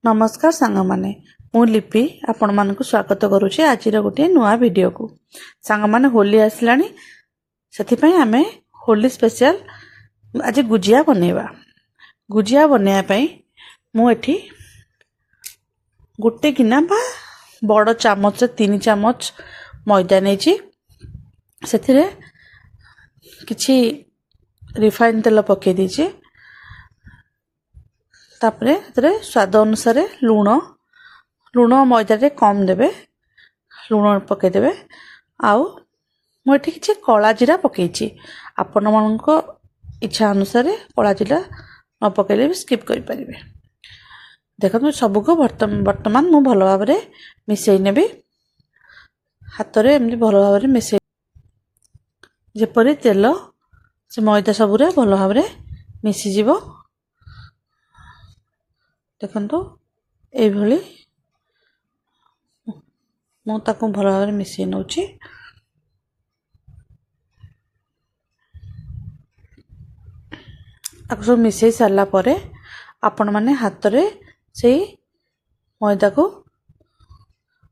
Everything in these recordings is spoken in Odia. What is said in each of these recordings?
नमस्कार सांग माने मु लिपि आपण मानक स्वागत करुचे आज गोटे नुआ वीडियो को सांग माने होली आसलानी से आमे होली स्पेशल आज गुजिया बनैया मु एठी गोटे गिना बा बड़ चामच 3 चामच मैदा नहीं से किछि रिफाइन तेल पके दीजिए तापरे स्वाद अनुसार लुण लुण मैदा रे कम देबे लुण पके देबे आउ मुझे किसी कला जीरा पकईची आपण मान इच्छा अनुसार कला जीरा न पकड़े भी स्किप करें। देखो सबको बर्तमान मु भल भाव मिसई नेबी हाथ रे एमती भल भाव मिसई जेपरी तेल से मैदा सबुरे भल भाव मिसीज। देखो ये मुझे भल भाव मिसई नौ सब मिसई सारापर आपण मैंने हाथ रे से मैदा को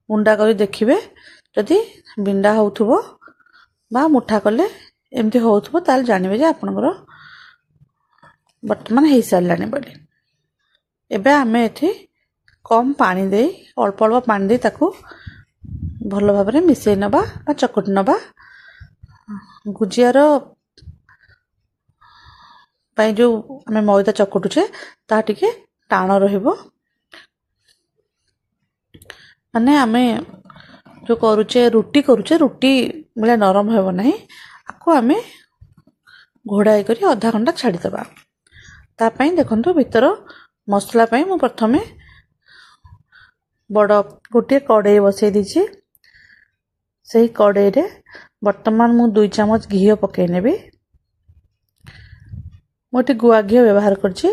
गुंडा कर देखिए जदि बिंडा होथुबो बा मुठा कले एमती होथुबो ताल जानिबे जे आपनकर वर्तमान हो सारानी बोली। एबे आमे एठी कम पानी दे अल्प अल्प पानी दे ताकू भल भाव मिसई नबा बा चकटी नबा। गुजियार जो आमे मैदा चकटुचे ता टिके टाण रहिबो माने आमे जो करूचे रुटी मिले नरम हेबो नाही आको आमे घोड़ाई करी आधा घंटा छाड़ी दबा। ता पई देखंतु भीतर मसला पई मु प्रथमे बड़ गोटे कड़ाई बसई दीची सही कड़ाई रे वर्तमान मु 2 चामच घी पकई नेबी। मोटे गुआ घी व्यवहार करछि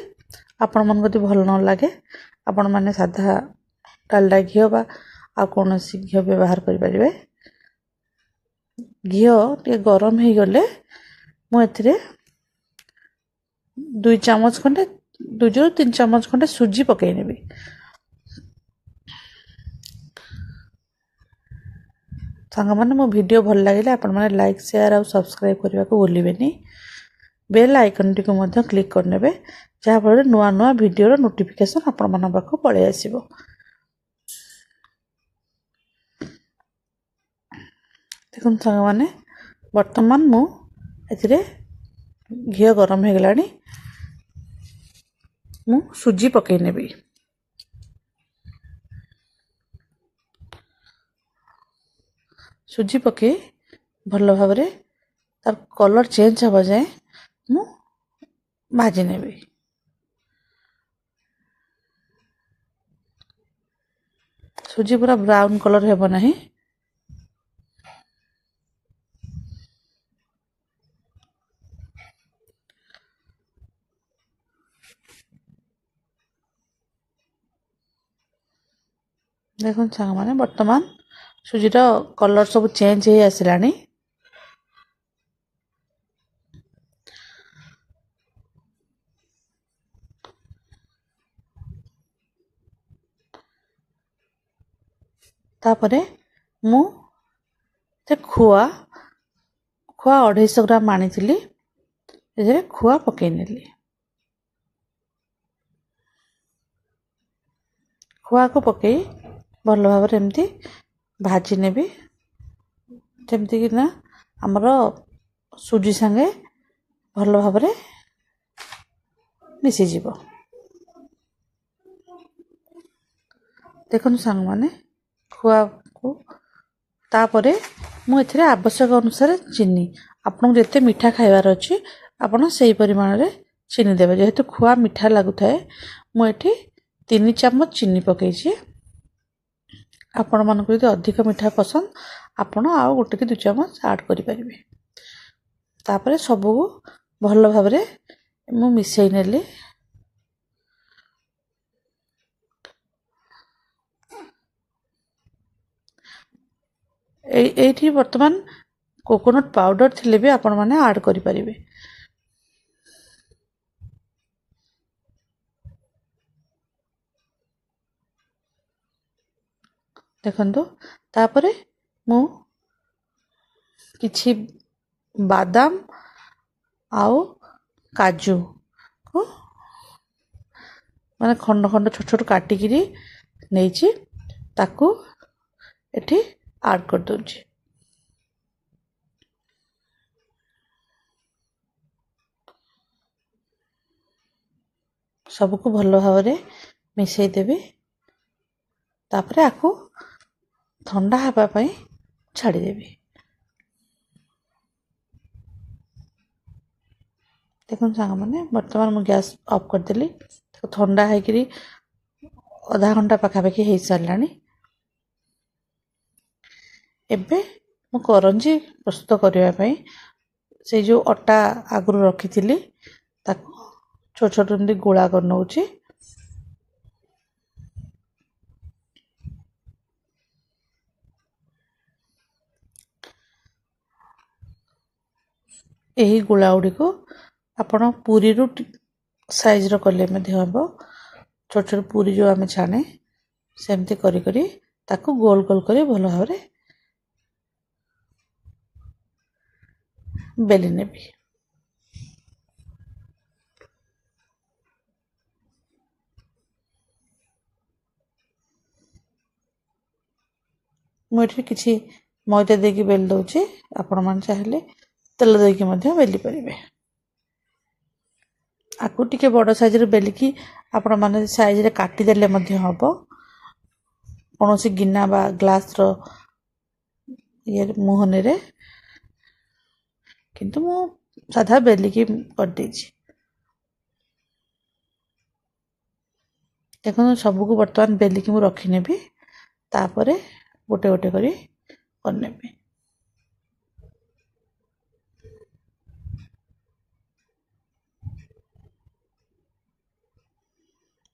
आपण मन कति भल न लागे आपण माने साधा डालडा घी बा आ कोनोसी घी व्यवहार करि परिबे। घी टे गरम हे गले मु एथिरे 2 चामच खंडे 2-3 चामच खंडे सुजी पकई नेबी। सांग माने मो वीडियो भल लागिले आपण माने लाइक शेयर और सब्सक्राइब करबा को भूलिबेनी। बेल आइकन टी को मध्य क्लिक करनेबे जहाँ फल नुआ नुआ वीडियो नोटिफिकेशन आपण मन पाखु पळै आसीबो। देखो सांग माने वर्तमान मु एथिरे घी गरम हे गलानी मु सुजी पकई नेबी। सुजी पकई भल भाव तार कलर चेंज हवा जाए मु भाजी नेबी। सुजी पूरा ब्राउन कलर हेबो नाही। देखो सांग माने वर्तमान सुजीर कलर सब चेंज हे आसिलानी। तापरे मु ते खुआ 250 ग्राम आनीथिली एजे खुआ पकई नेली। खुआ को पकई भल भाव एमती भाजी नेबी जेमती कि ना हमर सुजी संगे भल भाव मिसी जीवो। देखो सांग माने खुआ को तापरे मु एथिरे आवश्यक अनुसार चीनी आपन जते मीठा खाइबार अछि आपन सही परिमाण रे चीनी देबे। जेहेतु खुआ मीठा लागु थाए मु एठी 3 चामच चीनी पकई छी। आपण मन को यदि अधिक मीठा पसंद आपण आउ गोटे कि 2 चामच ऐड करि परिबे। तापरे सबु भल भाव रे मु मिसई नेली। एठी वर्तमान कोकोनट पाउडर थिले भी आपण माने ऐड करि परिबे। ଦେଖନ୍ତୁ ତାପରେ ମୁଁ କିଛି ବାଦାମ ଆଉ କାଜୁକୁ ମାନେ ଖଣ୍ଡ ଖଣ୍ଡ ଛୋଟ ଛୋଟ କାଟିକିରି ନେଇଛି, ତାକୁ ଏଠି ଆଡ଼୍ କରିଦେଉଛି। ସବୁକୁ ଭଲ ଭାବରେ ମିଶାଇ ଦେବି। ତାପରେ ଆକୁ ଥଣ୍ଡା ହେବା ପାଇଁ ଛାଡ଼ିଦେବି। ଦେଖନ୍ତୁ ସାଙ୍ଗମାନେ, ବର୍ତ୍ତମାନ ମୁଁ ଗ୍ୟାସ୍ ଅଫ୍ କରିଦେଲି। ଥଣ୍ଡା ହେଇକିରି ଅଧା ଘଣ୍ଟା ପାଖାପାଖି ହେଇସାରିଲାଣି। ଏବେ ମୁଁ କରଞ୍ଜି ପ୍ରସ୍ତୁତ କରିବା ପାଇଁ ସେଇ ଯେଉଁ ଅଟା ଆଗରୁ ରଖିଥିଲି ତାକୁ ଛୋଟ ଛୋଟ ଏମିତି ଗୋଳା କରି ନେଉଛି। ଏହି ଗୋଳା ଗୁଡ଼ିକୁ ଆପଣ ପୁରୀରୁ ସାଇଜ୍ର କଲେ ମଧ୍ୟ ହେବ। ଛୋଟ ଛୋଟ ପୁରୀ ଯେଉଁ ଆମେ ଛାଣେ ସେମିତି କରି କରି ତାକୁ ଗୋଲ ଗୋଲ କରି ଭଲ ଭାବରେ ବେଲି ନେବି। ମୁଁ ଏଠି କିଛି ମଇଦା ଦେଇକି ବେଲି ଦେଉଛି। ଆପଣମାନେ ଚାହିଁଲେ ତେଲ ଦେଇକି ମଧ୍ୟ ବେଲି ପାରିବେ। ଆକୁ ଟିକେ ବଡ଼ ସାଇଜ୍ରେ ବେଲିକି ଆପଣମାନେ ସାଇଜ୍ରେ କାଟିଦେଲେ ମଧ୍ୟ ହେବ। କୌଣସି ଗିନା ବା ଗ୍ଲାସ୍ର ମୁହଁରେ, କିନ୍ତୁ ମୁଁ ସାଧା ବେଲିକି କରିଦେଇଛି। ଦେଖନ୍ତୁ ସବୁକୁ ବର୍ତ୍ତମାନ ବେଲିକି ମୁଁ ରଖିନେବି। ତାପରେ ଗୋଟେ ଗୋଟେ କରି କରିନେବି।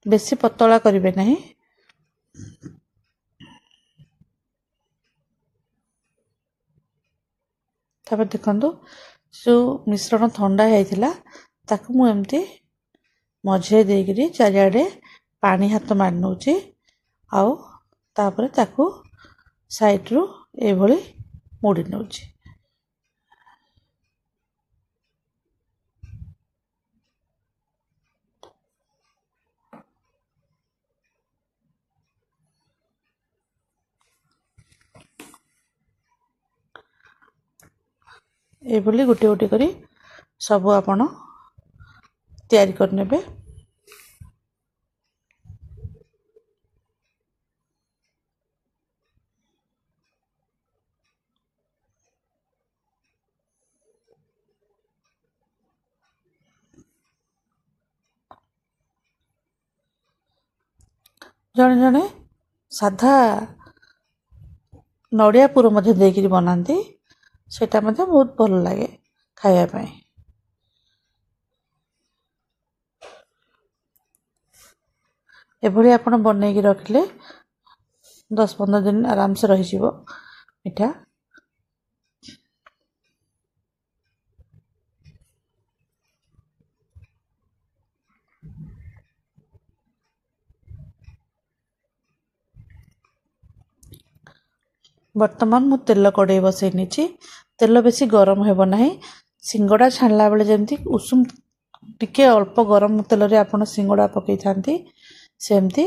ବେଶୀ ପତଳା କରିବେ ନାହିଁ। ତାପରେ ଦେଖନ୍ତୁ ଯେଉଁ ମିଶ୍ରଣ ଥଣ୍ଡା ହେଇଥିଲା ତାକୁ ମୁଁ ଏମିତି ମଝିରେ ଦେଇକରି ଚାରିଆଡ଼େ ପାଣି ହାତ ମାରି ନେଉଛି। ଆଉ ତାପରେ ତାକୁ ସାଇଡ଼ରୁ ଏଇଭଳି ମୋଡ଼ି ନେଉଛି। ଏଇଭଳି ଗୋଟିଏ ଗୋଟିଏ କରି ସବୁ ଆପଣ ତିଆରି କରିନେବେ। ଜଣେ ଜଣେ ସାଧା ନଡ଼ିଆ ପୁର ମଧ୍ୟ ଦେଇକରି ବନାନ୍ତି, ସେଇଟା ମଧ୍ୟ ବହୁତ ଭଲ ଲାଗେ ଖାଇବା ପାଇଁ। ଏଭଳି ଆପଣ ବନେଇକି ରଖିଲେ 10-15 ଦିନ ଆରାମସେ ରହିଯିବ ମିଠା। ବର୍ତ୍ତମାନ ମୁଁ ତେଲ କଡ଼େଇ ବସାଇ ନେଇଛି। ତେଲ ବେଶୀ ଗରମ ହେବ ନାହିଁ। ସିଙ୍ଗଡ଼ା ଛାଣିଲା ବେଳେ ଯେମିତି ଉଷୁମ ଟିକେ ଅଳ୍ପ ଗରମ ତେଲରେ ଆପଣ ସିଙ୍ଗଡ଼ା ପକାଇଥାନ୍ତି, ସେମିତି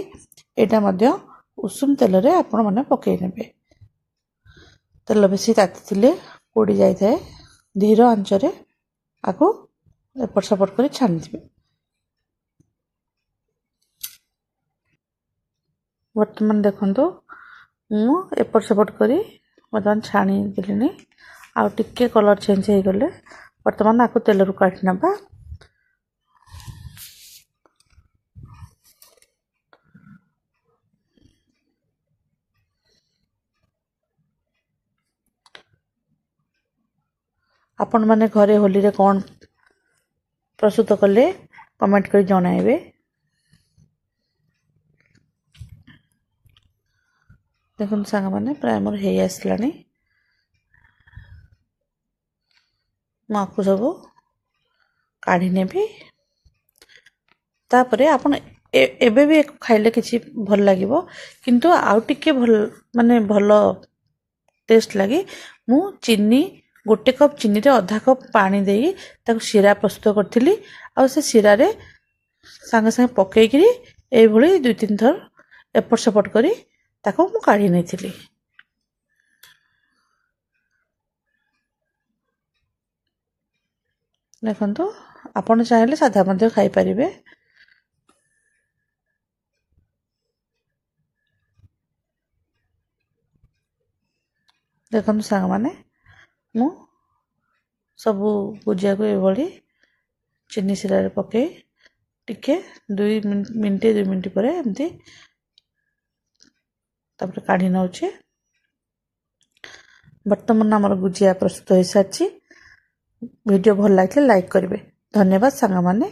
ଏଇଟା ମଧ୍ୟ ଉଷୁମ ତେଲରେ ଆପଣମାନେ ପକାଇ ନେବେ। ତେଲ ବେଶୀ ତାତିଥିଲେ ପୋଡ଼ି ଯାଇଥାଏ। ଧୀର ଆଞ୍ଚରେ ଆକୁ ଏପଟ ସେପଟ କରି ଛାଣିଥିବେ। ବର୍ତ୍ତମାନ ଦେଖନ୍ତୁ ମୁଁ ଏପଟ ସେପଟ କରି ବର୍ତ୍ତମାନ ଛାଣି ଦେଲିଣି। ଆଉ ଟିକେ କଲର୍ ଚେଞ୍ଜ ହେଇଗଲେ ବର୍ତ୍ତମାନ ଆକୁ ତେଲରୁ କାଢ଼ି ନେବା। ଆପଣମାନେ ଘରେ ହୋଲିରେ କ'ଣ ପ୍ରସ୍ତୁତ କଲେ କମେଣ୍ଟ କରି ଜଣାଇବେ। ଦେଖନ୍ତୁ ସାଙ୍ଗମାନେ, ପ୍ରାୟ ମୋର ହେଇ ଆସିଲାଣି। ମୁଁ ଆକୁ ସବୁ କାଢ଼ି ନେବି। ତାପରେ ଆପଣ ଏବେ ବି ୟାକୁ ଖାଇଲେ କିଛି ଭଲ ଲାଗିବ, କିନ୍ତୁ ଆଉ ଟିକେ ଭଲ ମାନେ ଭଲ ଟେଷ୍ଟ ଲାଗେ। ମୁଁ ଚିନି 1 କପ୍ ଚିନିରେ ଅଧା କପ୍ ପାଣି ଦେଇ ତାକୁ ଶିରା ପ୍ରସ୍ତୁତ କରିଥିଲି। ଆଉ ସେ ଶିରାରେ ସାଙ୍ଗେ ସାଙ୍ଗେ ପକେଇକିରି ଏଇଭଳି 2-3 ଥର ଏପଟ ସେପଟ କରି ତାକୁ ମୁଁ କାଢ଼ି ନେଇଥିଲି। ଦେଖନ୍ତୁ, ଆପଣ ଚାହିଁଲେ ସାଧା ମଧ୍ୟ ଖାଇପାରିବେ। ଦେଖନ୍ତୁ ସାଙ୍ଗମାନେ, ମୁଁ ସବୁ ଭୁଜିଆକୁ ଏଭଳି ଚିନି ଶିରାରେ ପକାଇ ଟିକେ 2 ମିନିଟ୍ ପରେ ଏମିତି ତାପରେ କାଢ଼ି ନେଉଛି। ବର୍ତ୍ତମାନ ଆମର ଭୁଜିଆ ପ୍ରସ୍ତୁତ ହୋଇସାରିଛି। ଭିଡ଼ିଓ ଭଲ ଲାଗିଲେ ଲାଇକ୍ କରିବେ। ଧନ୍ୟବାଦ ସାଙ୍ଗମାନେ।